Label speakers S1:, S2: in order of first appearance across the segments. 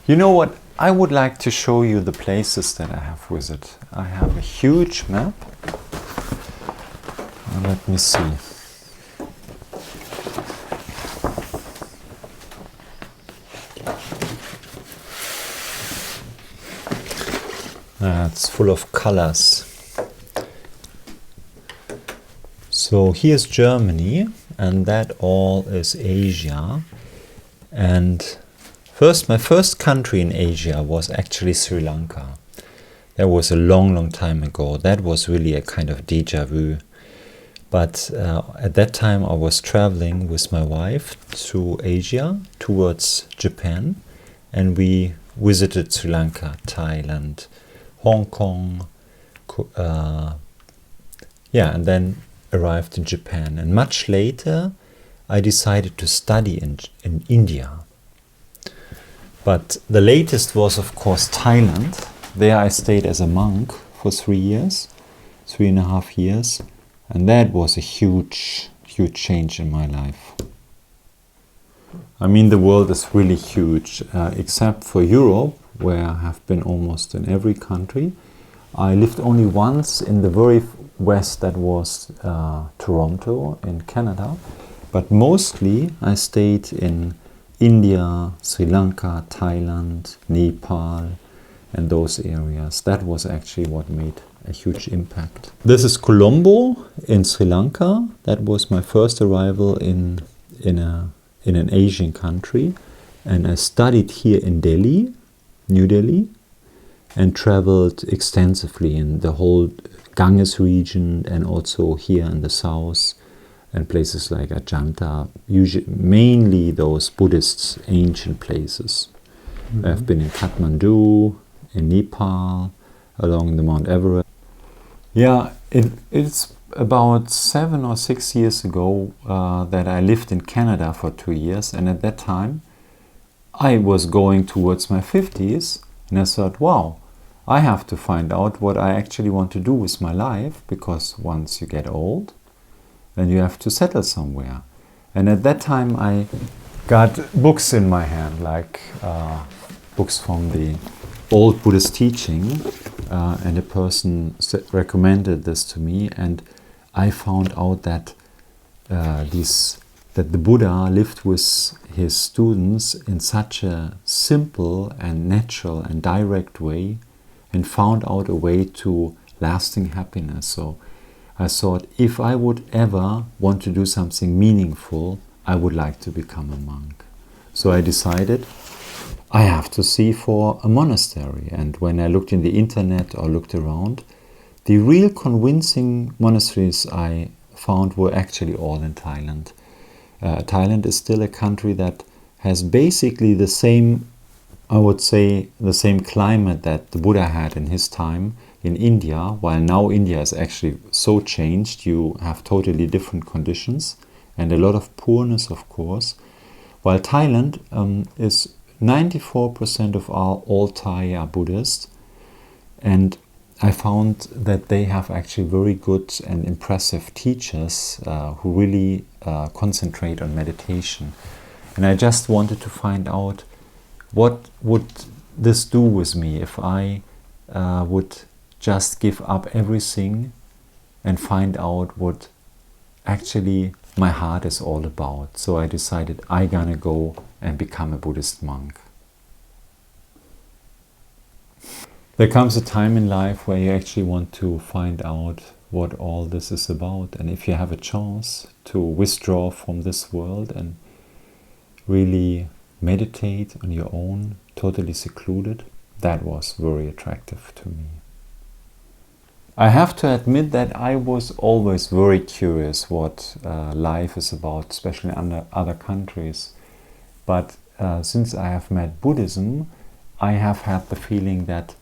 S1: You know what? I would like to show you the places that I have visited. I have a huge map. Let me see. It's full of colors. So here's Germany, and that all is Asia. And my first country in Asia was actually Sri Lanka. That was a long, long time ago. That was really a kind of déjà vu. But at that time I was traveling with my wife to Asia, towards Japan, and we visited Sri Lanka, Thailand, Hong Kong, and then arrived in Japan. And much later I decided to study in India. But the latest was, of course, Thailand. There I stayed as a monk for 3.5 years. And that was a huge, huge change in my life. I mean, the world is really huge, except for Europe, where I have been almost in every country. I lived only once in the very west, that was Toronto in Canada. But mostly I stayed in India, Sri Lanka, Thailand, Nepal, and those areas. That was actually what made a huge impact. This is Colombo in Sri Lanka. That was my first arrival in an Asian country. And I studied here in Delhi, New Delhi, and traveled extensively in the whole Ganges region and also here in the south and places like Ajanta, mainly those Buddhist ancient places. Mm-hmm. I've been in Kathmandu, in Nepal, along the Mount Everest. Yeah, it's about 7 or 6 years ago that I lived in Canada for 2 years, and at that time I was going towards my 50s, and I thought, wow, I have to find out what I actually want to do with my life, because once you get old, then you have to settle somewhere. And at that time I got books in my hand, like books from the old Buddhist teaching, and a person recommended this to me, and I found out that that the Buddha lived with his students in such a simple and natural and direct way, and found out a way to lasting happiness. So I thought, if I would ever want to do something meaningful, I would like to become a monk. So I decided I have to see for a monastery. And when I looked in the internet or looked around, the real convincing monasteries I found were actually all in Thailand. Thailand is still a country that has basically the same, I would say, the same climate that the Buddha had in his time in India, while now India is actually so changed. You have totally different conditions and a lot of poorness, of course. While Thailand is 94% of all Thai are Buddhist, and I found that they have actually very good and impressive teachers who really concentrate on meditation. And I just wanted to find out, what would this do with me if I would just give up everything and find out what actually my heart is all about. So I decided I'm gonna go and become a Buddhist monk. There comes a time in life where you actually want to find out what all this is about, and if you have a chance to withdraw from this world and really meditate on your own, totally secluded, that was very attractive to me. I have to admit that I was always very curious what life is about, especially in other countries. But since I have met Buddhism, I have had the feeling that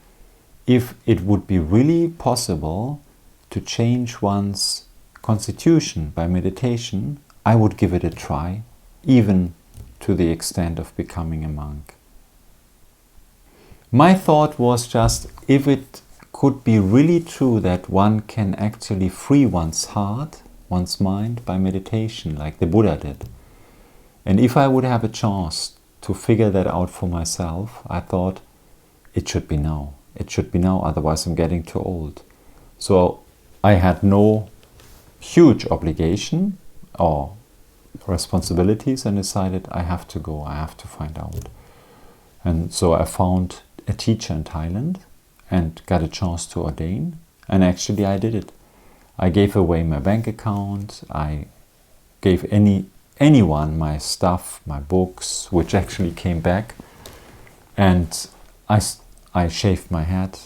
S1: if it would be really possible to change one's constitution by meditation, I would give it a try, even to the extent of becoming a monk. My thought was just, if it could be really true that one can actually free one's heart, one's mind by meditation, like the Buddha did, and if I would have a chance to figure that out for myself, I thought it should be now. It should be now, otherwise I'm getting too old. So I had no huge obligation or responsibilities and decided I have to go, I have to find out. And so I found a teacher in Thailand and got a chance to ordain, and actually I did it. I gave away my bank account, I gave anyone my stuff, my books, which actually came back, and I shaved my head,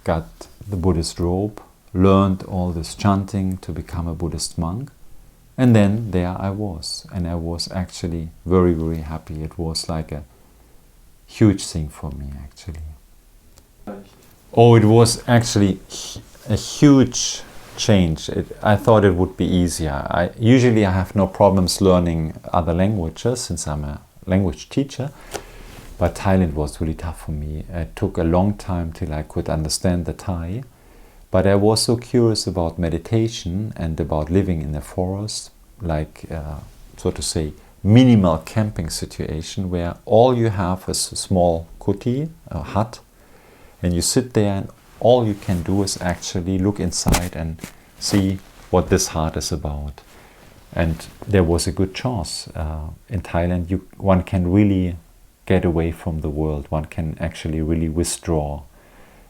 S1: got the Buddhist robe, learned all this chanting to become a Buddhist monk, and then there I was, and I was actually very, very happy. It was like a huge thing for me, actually. Oh, it was actually a huge change. I thought it would be easier. Usually I have no problems learning other languages since I'm a language teacher, but Thailand was really tough for me. It took a long time till I could understand the Thai, but I was so curious about meditation and about living in the forest, like so to say minimal camping situation where all you have is a small kuti, a hut, and you sit there and all you can do is actually look inside and see what this heart is about. And there was a good chance. In Thailand, one can really get away from the world. One can actually really withdraw,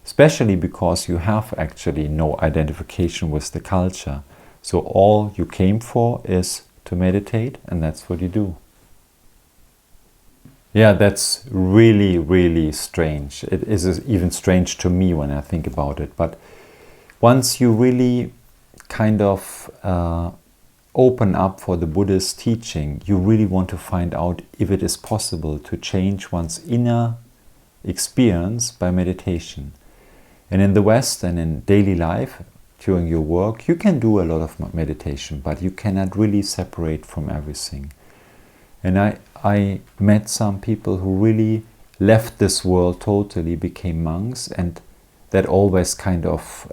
S1: especially because you have actually no identification with the culture. So all you came for is to meditate, and that's what you do. Yeah, that's really, really strange. It is even strange to me when I think about it. But once you really kind of open up for the Buddhist teaching, you really want to find out if it is possible to change one's inner experience by meditation. And in the West and in daily life, during your work, you can do a lot of meditation, but you cannot really separate from everything. And I met some people who really left this world totally, became monks, and that always kind of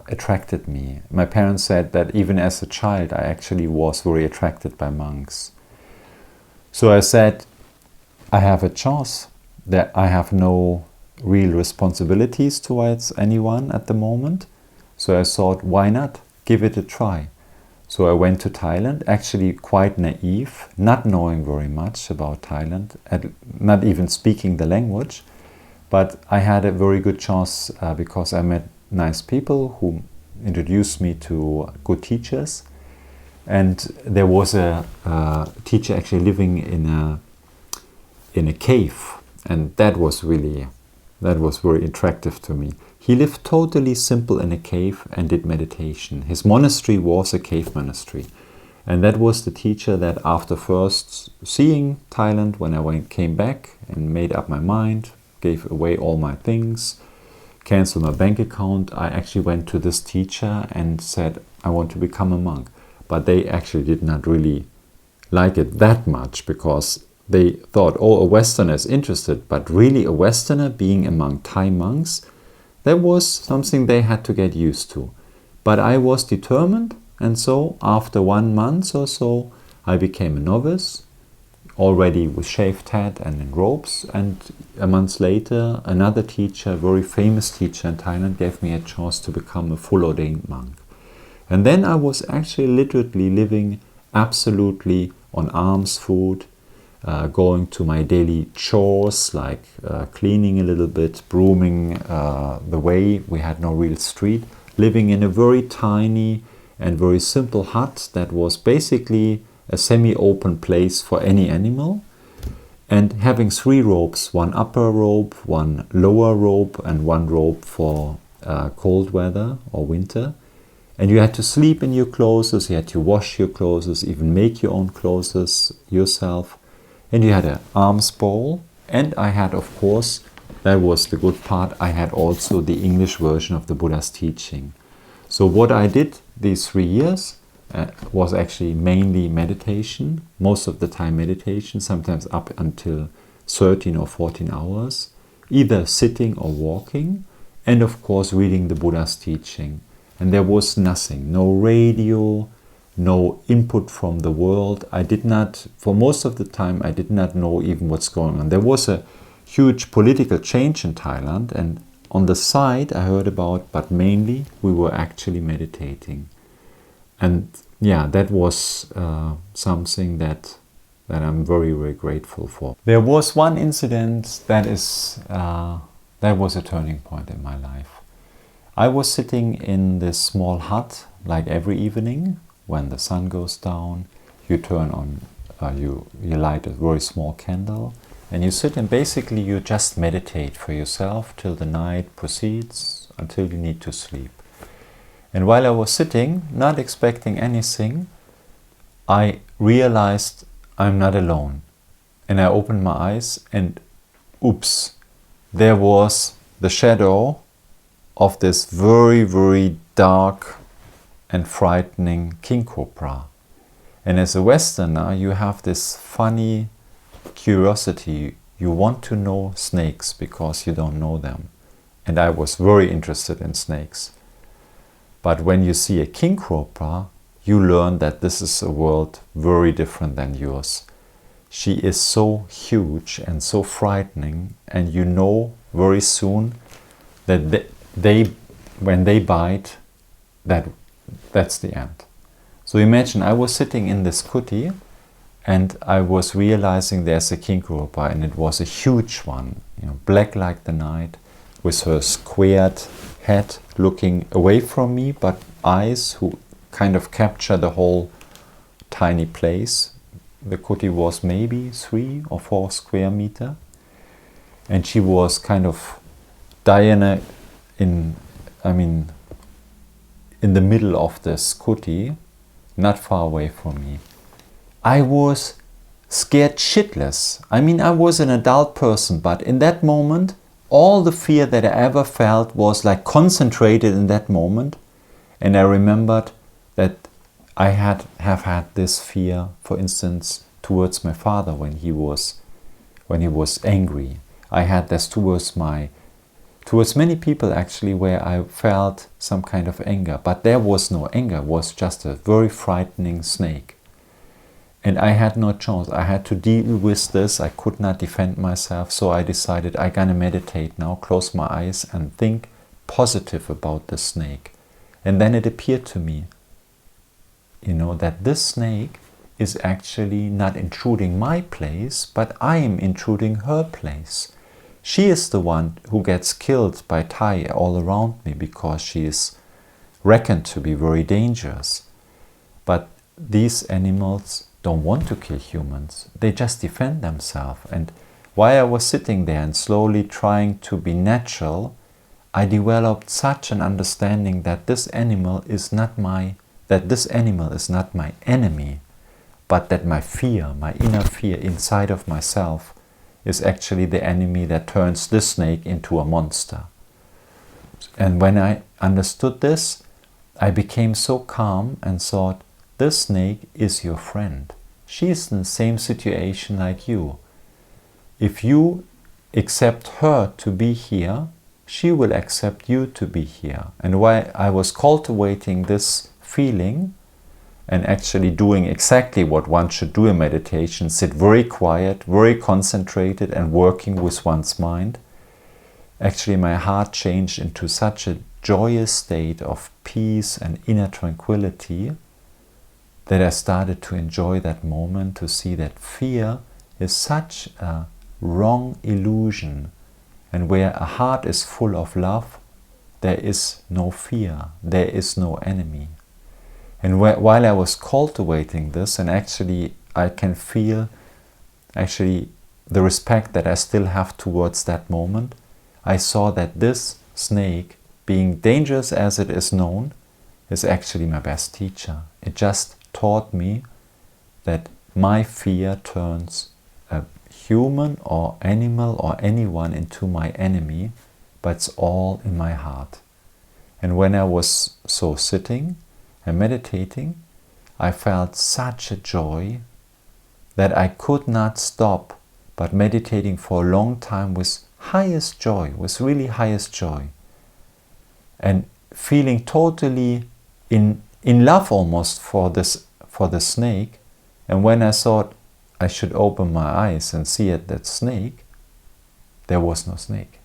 S1: attracted me. My parents said that even as a child I actually was very attracted by monks. So I said, I have a chance, that I have no real responsibilities towards anyone at the moment. So I thought, why not? Give it a try. So I went to Thailand, actually quite naive, not knowing very much about Thailand, not even speaking the language. But I had a very good chance because I met nice people who introduced me to good teachers. And there was a teacher actually living in a cave, and that was very attractive to me. He lived totally simple in a cave and did meditation. His monastery was a cave monastery. And that was the teacher that after first seeing Thailand, when I came back and made up my mind, gave away all my things, canceled my bank account, I actually went to this teacher and said, I want to become a monk. But they actually did not really like it that much because they thought, oh, a Westerner is interested, but really a Westerner being among Thai monks, that was something they had to get used to. But I was determined, and so after 1 month or so, I became a novice, already with shaved head and in robes, and a month later, another teacher, a very famous teacher in Thailand, gave me a chance to become a full ordained monk. And then I was actually literally living absolutely on alms food, going to my daily chores like cleaning a little bit, brooming the way. We had no real street, living in a very tiny and very simple hut that was basically a semi-open place for any animal, and having 3 robes, 1 upper robe, 1 lower robe, and 1 robe for cold weather or winter. And you had to sleep in your clothes, you had to wash your clothes, even make your own clothes yourself. And you had an alms bowl, and I had, of course, that was the good part, I had also the English version of the Buddha's teaching. So what I did these 3 years was actually mainly meditation, most of the time meditation, sometimes up until 13 or 14 hours, either sitting or walking, and of course reading the Buddha's teaching. And there was nothing, no radio, no input from the world. I did not, for most of the time, I did not know even what's going on. There was a huge political change in Thailand, and on the side I heard about, but mainly we were actually meditating. And yeah, that was something that I'm very, very grateful for. There was one incident that was a turning point in my life. I was sitting in this small hut, like every evening, when the sun goes down, you turn on, you light a very small candle, and you sit and basically you just meditate for yourself till the night proceeds, until you need to sleep. And while I was sitting, not expecting anything, I realized I'm not alone. And I opened my eyes and oops, there was the shadow of this very, very dark and frightening king cobra. And as a Westerner, you have this funny curiosity. You want to know snakes because you don't know them. And I was very interested in snakes. But when you see a king cobra, you learn that this is a world very different than yours. She is so huge and so frightening, and you know very soon that when they bite, that's the end. So imagine I was sitting in this kuti and I was realizing there's a king cobra, and it was a huge one, black like the night, with her squared head looking away from me, but eyes who kind of capture the whole tiny place. The kuti was maybe 3 or 4 square meters, and she was kind of Diana in the middle of this kuti, not far away from me. I was scared shitless. I was an adult person, but in that moment, all the fear that I ever felt was like concentrated in that moment. And I remembered that I have had this fear, for instance, towards my father when he was angry. I had this towards many people actually, where I felt some kind of anger, but there was no anger, it was just a very frightening snake. And I had no choice. I had to deal with this. I could not defend myself, so I decided I'm gonna meditate now, close my eyes and think positive about the snake. And then it appeared to me, that this snake is actually not intruding my place, but I am intruding her place. She is the one who gets killed by Thai all around me because she is reckoned to be very dangerous. But these animals don't want to kill humans. They just defend themselves. And while I was sitting there and slowly trying to be natural, I developed such an understanding that this animal is not my enemy, but that my fear, my inner fear inside of myself, is actually the enemy that turns this snake into a monster. And when I understood this, I became so calm and thought, this snake is your friend. She is in the same situation like you. If you accept her to be here, she will accept you to be here. And while I was cultivating this feeling and actually doing exactly what one should do in meditation, sit very quiet, very concentrated and working with one's mind, actually my heart changed into such a joyous state of peace and inner tranquility that I started to enjoy that moment, to see that fear is such a wrong illusion. And where a heart is full of love, there is no fear, there is no enemy. And while I was cultivating this, and actually I can feel actually the respect that I still have towards that moment, I saw that this snake, being dangerous as it is known, is actually my best teacher. It just taught me that my fear turns a human or animal or anyone into my enemy, but it's all in my heart. And when I was so sitting and meditating, I felt such a joy that I could not stop but meditating for a long time with highest joy, with really highest joy, and feeling totally in love almost for this for the snake, and when I thought I should open my eyes and see that snake, there was no snake.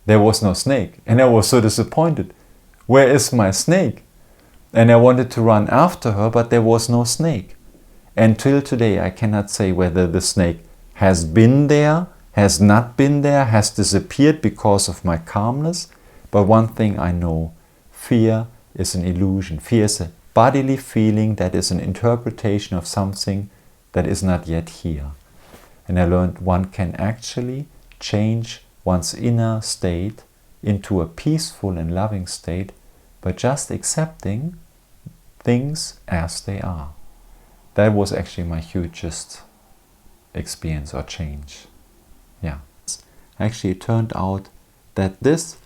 S1: There was no snake, and I was so disappointed. Where is my snake? And I wanted to run after her, but there was no snake. And till today I cannot say whether the snake has been there, has not been there, has disappeared because of my calmness. But one thing I know, fear is an illusion. Fear is a bodily feeling that is an interpretation of something that is not yet here. And I learned one can actually change one's inner state into a peaceful and loving state by just accepting things as they are. That was actually my hugest experience or change. Yeah. Actually, it turned out that this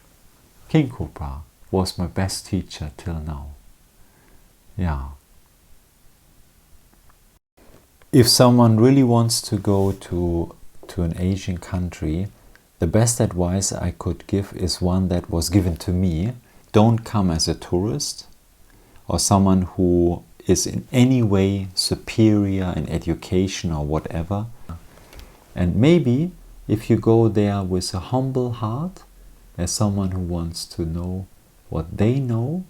S1: king cobra was my best teacher till now. Yeah. If someone really wants to go to an Asian country, the best advice I could give is one that was given to me. Don't come as a tourist or someone who is in any way superior in education or whatever. And maybe if you go there with a humble heart, as someone who wants to know what they know,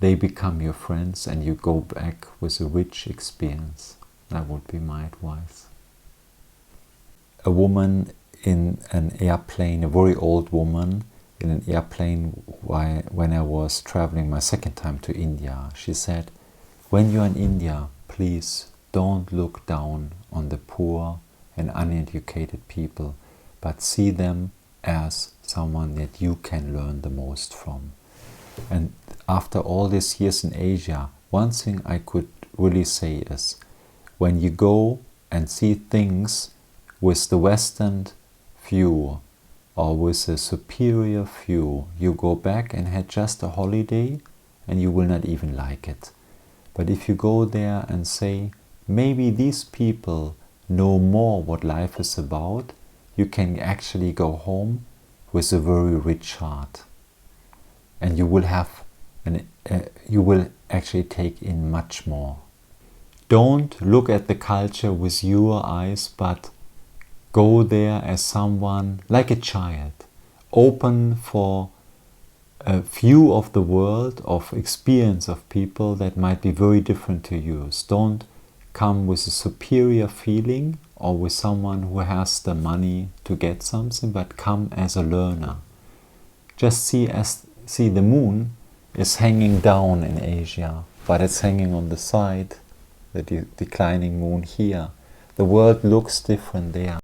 S1: they become your friends and you go back with a rich experience. That would be my advice. A woman in an airplane, a very old woman in an airplane when I was traveling my second time to India, she said, when you're in India, please don't look down on the poor and uneducated people, but see them as someone that you can learn the most from. And after all these years in Asia, one thing I could really say is, when you go and see things with the Western view or with a superior view, you go back and had just a holiday and you will not even like it. But if you go there and say, maybe these people know more what life is about, you can actually go home with a very rich heart. And you will have you will actually take in much more. Don't look at the culture with your eyes, but go there as someone, like a child, open for a view of the world, of experience of people that might be very different to yours. Don't come with a superior feeling or with someone who has the money to get something, but come as a learner. Just see the moon is hanging down in Asia, but it's hanging on the side, the declining moon here. The world looks different there.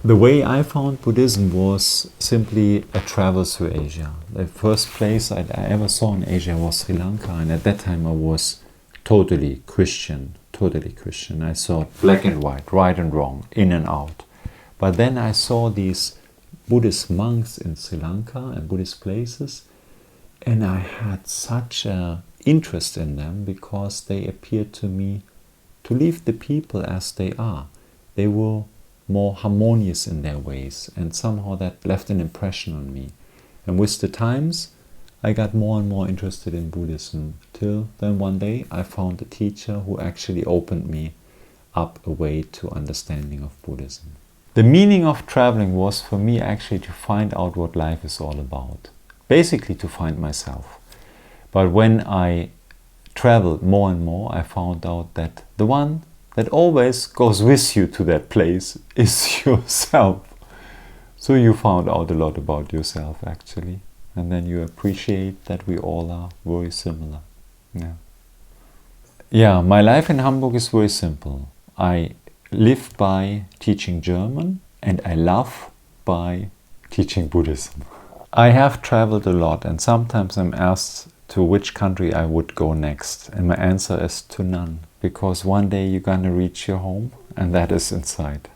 S1: The way I found Buddhism was simply a travel through Asia. The first place I ever saw in Asia was Sri Lanka, and at that time I was totally Christian. I saw black and white, right and wrong, in and out. But then I saw these Buddhist monks in Sri Lanka and Buddhist places, and I had such an interest in them because they appeared to me to leave the people as they are. They were more harmonious in their ways, and somehow that left an impression on me. And with the times, I got more and more interested in Buddhism, till then one day I found a teacher who actually opened me up a way to understanding of Buddhism. The meaning of traveling was for me actually to find out what life is all about, basically to find myself. But when I traveled more and more, I found out that the one that always goes with you to that place is yourself. So you found out a lot about yourself actually, and then you appreciate that we all are very similar. Yeah, my life in Hamburg is very simple. I live by teaching German and I love by teaching Buddhism. I have traveled a lot, and sometimes I'm asked to which country I would go next, and my answer is to none, because one day you're gonna reach your home, and that is inside.